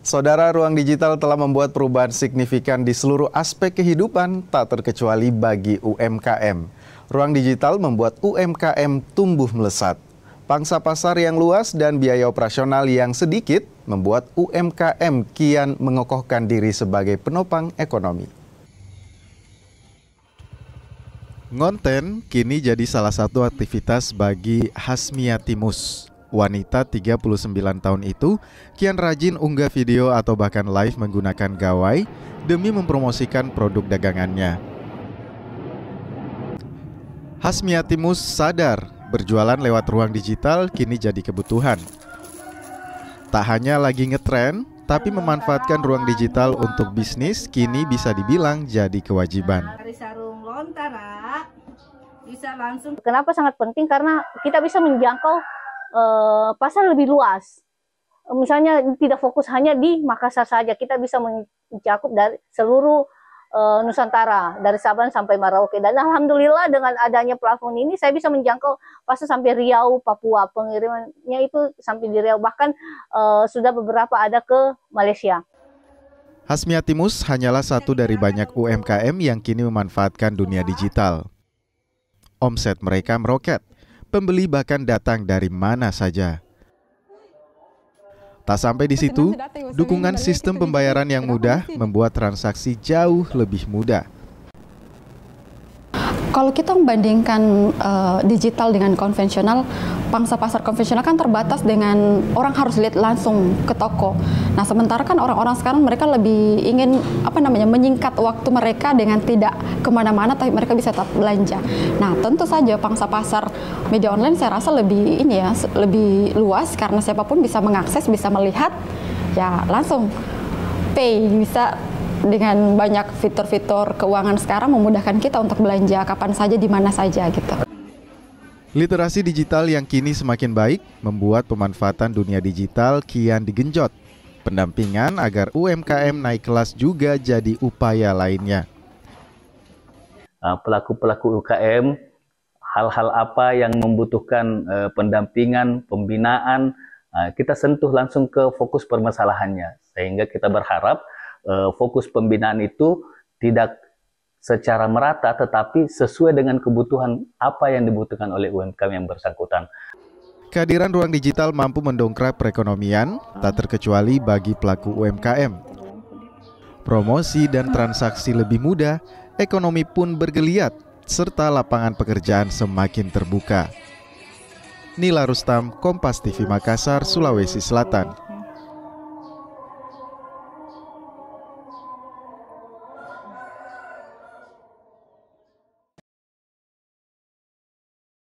Saudara, ruang digital telah membuat perubahan signifikan di seluruh aspek kehidupan, tak terkecuali bagi UMKM. Ruang digital membuat UMKM tumbuh melesat. Pangsa pasar yang luas dan biaya operasional yang sedikit membuat UMKM kian mengokohkan diri sebagai penopang ekonomi. Ngonten kini jadi salah satu aktivitas bagi Hasmiatimus. Wanita 39 tahun itu kian rajin unggah video atau bahkan live menggunakan gawai demi mempromosikan produk dagangannya. Hasmiatimus sadar berjualan lewat ruang digital kini jadi kebutuhan. Tak hanya lagi ngetren, tapi memanfaatkan ruang digital untuk bisnis kini bisa dibilang jadi kewajiban. Dari sarung lontara bisa langsung. Kenapa sangat penting? Karena kita bisa menjangkau pasar lebih luas. Misalnya tidak fokus hanya di Makassar saja, kita bisa mencakup dari seluruh Nusantara, dari Sabang sampai Merauke. Dan alhamdulillah dengan adanya platform ini saya bisa menjangkau pasar sampai Riau, Papua. Pengirimannya itu sampai di Riau, bahkan sudah beberapa ada ke Malaysia. Hasmiatimus hanyalah satu dari banyak UMKM yang kini memanfaatkan dunia digital. Omset mereka meroket. Pembeli bahkan datang dari mana saja. Tak sampai di situ, dukungan sistem pembayaran yang mudah membuat transaksi jauh lebih mudah. Kalau kita membandingkan digital dengan konvensional, pangsa pasar konvensional kan terbatas dengan orang harus lihat langsung ke toko. Nah, sementara kan orang-orang sekarang mereka lebih ingin menyingkat waktu mereka dengan tidak kemana-mana, tapi mereka bisa tetap belanja. Nah, tentu saja pangsa pasar media online saya rasa lebih lebih luas karena siapapun bisa mengakses, bisa melihat, ya langsung pay bisa. Dengan banyak fitur-fitur keuangan sekarang memudahkan kita untuk belanja kapan saja, di mana saja gitu. Literasi digital yang kini semakin baik membuat pemanfaatan dunia digital kian digenjot. Pendampingan agar UMKM naik kelas juga jadi upaya lainnya. Pelaku-pelaku UKM, hal-hal apa yang membutuhkan pendampingan, pembinaan, kita sentuh langsung ke fokus permasalahannya. Sehingga kita berharap fokus pembinaan itu tidak secara merata tetapi sesuai dengan kebutuhan apa yang dibutuhkan oleh UMKM yang bersangkutan. Kehadiran ruang digital mampu mendongkrak perekonomian, tak terkecuali bagi pelaku UMKM. Promosi dan transaksi lebih mudah, ekonomi pun bergeliat, serta lapangan pekerjaan semakin terbuka. Nila Rustam, Kompas TV Makassar, Sulawesi Selatan.